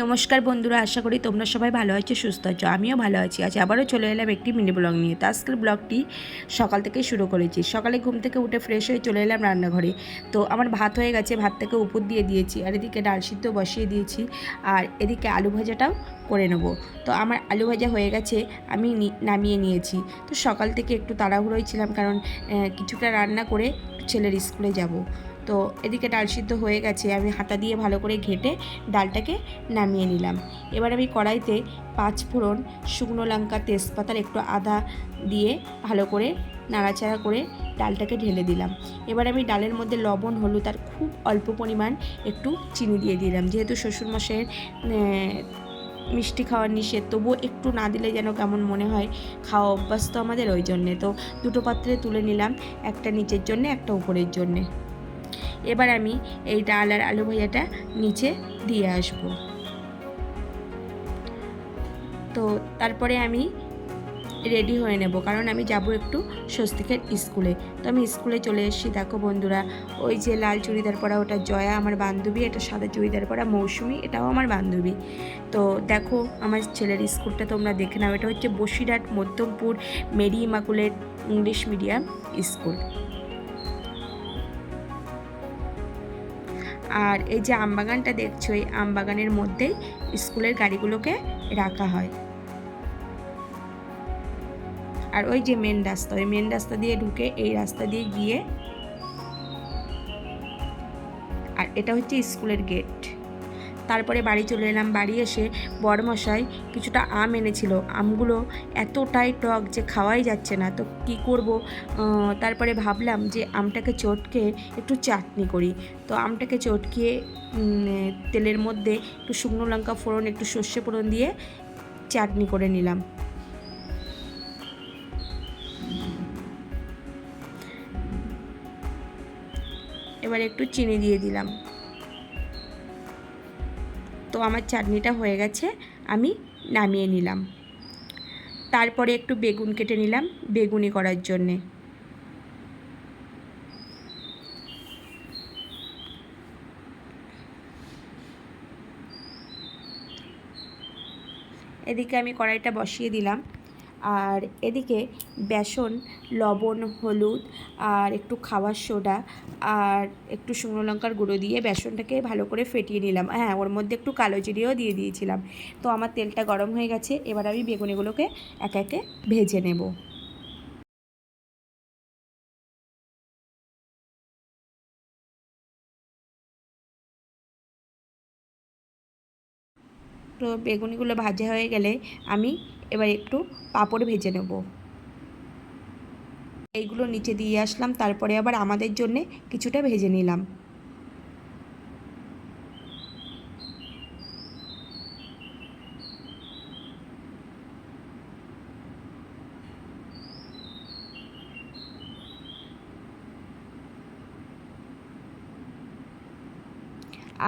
নমস্কার বন্ধুরা, আশা করি তোমরা সবাই ভালো আছো, সুস্থ আছো। আমিও ভালো আছি। আজ আবারও চলে এলাম একটি মিনি ব্লগ নিয়ে। তো আজকের ব্লগটি সকাল থেকেই শুরু করেছি। সকালে ঘুম থেকে উঠে ফ্রেশ হয়ে চলে এলাম রান্নাঘরে। তো আমার ভাত হয়ে গেছে, ভাতটাকে উপর দিয়ে দিয়েছি, আর এদিকে ডাল সিদ্ধ বসিয়ে দিয়েছি, আর এদিকে আলু ভাজাটাও করে নেবো। তো আমার আলু ভাজা হয়ে গেছে, আমি নামিয়ে নিয়েছি। তো সকাল থেকে একটু তাড়াহুড়োই ছিলাম, কারণ কিছুটা রান্না করে ছেলের স্কুলে যাব। তো এদিকে ডাল সিদ্ধ হয়ে গেছে, আমি হাতা দিয়ে ভালো করে ঘেটে ডালটাকে নামিয়ে নিলাম। এবার আমি কড়াইতে 5 ফোড়ন, শুকনো লঙ্কা, তেজপাতার একটু আদা দিয়ে ভালো করে নাড়াচাড়া করে ডালটাকে ঢেলে দিলাম। এবার আমি ডালের মধ্যে লবণ, হলুদ আর খুব অল্প পরিমাণ একটু চিনি দিয়ে দিলাম। যেহেতু শ্বশুরমশাইয়ের মিষ্টি খাওয়ার নিষেধ, তবুও একটু না দিলে যেন কেমন মনে হয়। খাওয়া অভ্যাস তো আমাদের, ওই জন্যে। তো দুটো পাত্রে তুলে নিলাম, একটা নিচের জন্যে, একটা উপরের জন্যে। এবার আমি এই ডাল আর আলু ভাজাটা নিচে দিয়ে আসবো। তো তারপরে আমি রেডি হয়ে নেব, কারণ আমি যাব একটু স্বস্তিকের স্কুলে। তো আমি স্কুলে চলে এসেছি। দেখো বন্ধুরা, ওই যে লাল চুড়িদার পরা, ওটা জয়া আমার বান্ধবী। এটা সাদা চুড়িদার পরা মৌসুমি, এটাও আমার বান্ধবী। তো দেখো আমার ছেলের স্কুলটা তোমরা দেখে নাও। এটা হচ্ছে Basirhat Madhyampur Mary Immaculate English medium school. আর এই যে আমবাগানটা দেখছো, এই আমবাগানের মধ্যেই স্কুলের গাড়িগুলোকে রাখা হয়। আর ওই যে মেন রাস্তা, ওই মেন রাস্তা দিয়ে ঢুকে এই রাস্তা দিয়ে গিয়ে, আর এটা হচ্ছে স্কুলের গেট। তারপরে বাড়ি চলে এলাম। বাড়ি এসে বড়মশাই কিছুটা আম এনেছিল। আমগুলো এতটাই টক যে খাওয়াই যাচ্ছে না। তো কি করব, তারপরে ভাবলাম যে আমটাকে চটকে একটু চাটনি করি। তো আমটাকে চটকিয়ে তেলের মধ্যে একটু শুকনো লঙ্কা ফোড়ন, একটু সর্ষে ফোড়ন দিয়ে চাটনি করে নিলাম। এবার একটু চিনি দিয়ে দিলাম। তো আমার চাটনিটা হয়ে গেছে, আমি নামিয়ে নিলাম। তারপরে একটু বেগুন কেটে নিলাম বেগুনি করার জন্যে। এদিকে আমি কড়াইটা বসিয়ে দিলাম, আর এদিকে বেসন, লবণ, হলুদ আর একটু খাবার সোডা আর একটু শুকনো লঙ্কার গুঁড়ো দিয়ে বেসনটাকে ভালো করে ফেটিয়ে নিলাম। হ্যাঁ, ওর মধ্যে একটু কালো জিরেও দিয়ে দিয়েছিলাম। তো আমার তেলটা গরম হয়ে গেছে, এবার আমি বেগুনিগুলোকে একে একে ভেজে নেব। তো বেগুনিগুলো ভাজা হয়ে গেলে আমি এবার একটু পাঁপড় ভেজে নেব। এইগুলো নিচে দিয়ে আসলাম, তারপরে আবার আমাদের জন্যে কিছুটা ভেজে নিলাম।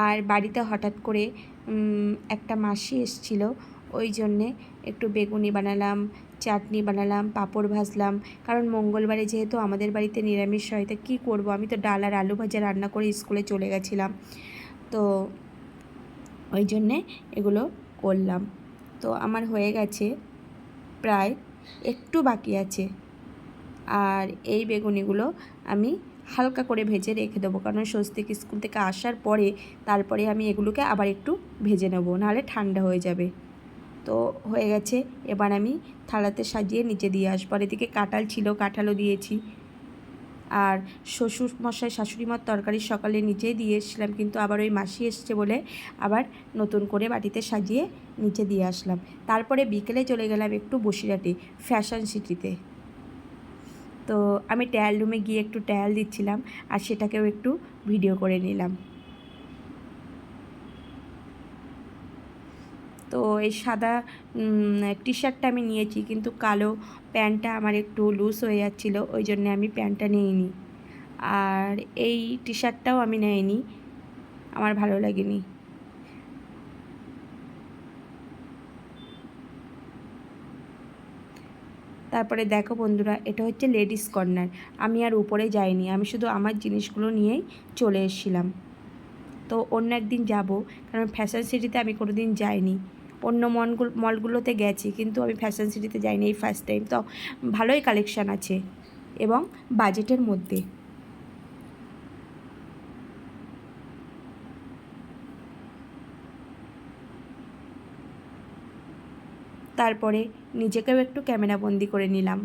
আর বাড়িতে হঠাৎ করে একটা মাসি এসেছিল, ওই জন্যে একটু বেগুনি বানালাম, চাটনি বানালাম, পাঁপড় ভাজলাম। কারণ মঙ্গলবারে যেহেতু আমাদের বাড়িতে নিরামিষ হয়, তা কী করবো, আমি তো ডাল আর আলু ভাজা রান্না করে স্কুলে চলে গেছিলাম। তো ওই জন্যে এগুলো করলাম। তো আমার হয়ে গেছে, প্রায় একটু বাকি আছে। আর এই বেগুনিগুলো আমি হালকা করে ভেজে রেখে দেবো, কারণ স্বস্তিক স্কুল থেকে আসার পরে তারপরে আমি এগুলোকে আবার একটু ভেজে নেবো, নাহলে ঠান্ডা হয়ে যাবে। তো হয়ে গেছে, এবার আমি থালাতে সাজিয়ে নিচে দিয়ে আসবো। আর এদিকে কাঁঠাল ছিল, কাঁঠালও দিয়েছি। আর শ্বশুর মশাই শাশুড়ি মার তরকারি সকালে নিচেই দিয়ে এসেছিলাম, কিন্তু আবার ওই মাসি এসছে বলে আবার নতুন করে বাটিতে সাজিয়ে নিচে দিয়ে আসলাম। তারপরে বিকেলে চলে গেলাম একটু বসিরহাটে ফ্যাশন সিটিতে। তো আমি ট্রায়াল রুমে গিয়ে একটু ট্রায়াল দিচ্ছিলাম, আর সেটাকেও একটু ভিডিও করে নিলাম। তো এই সাদা টি শার্টটা আমি নিয়েছি, কিন্তু কালো প্যান্টটা আমার একটু লুজ হয়ে যাচ্ছিলো, ওই জন্যে আমি প্যান্টটা নিইনি। আর এই টি শার্টটাও আমি নিইনি, আমার ভালো লাগেনি। তারপরে দেখো বন্ধুরা, এটা হচ্ছে লেডিস কর্নার। আমি আর উপরে যাইনি, আমি শুধু আমার জিনিসগুলো নিয়েই চলে এসেছিলাম। তো অন্য একদিন যাব, কারণ ফ্যাশন সিটিতে আমি কোনো দিন যাইনি। অন্য মলগুলোতে গেছি, কিন্তু আমি ফ্যাশন সিটিতে যাইনি, এই ফার্স্ট টাইম। তো ভালোই কালেকশান আছে এবং বাজেটের মধ্যে। তারপরে নিজেকেও একটু ক্যামেরাবন্দি করে নিলাম।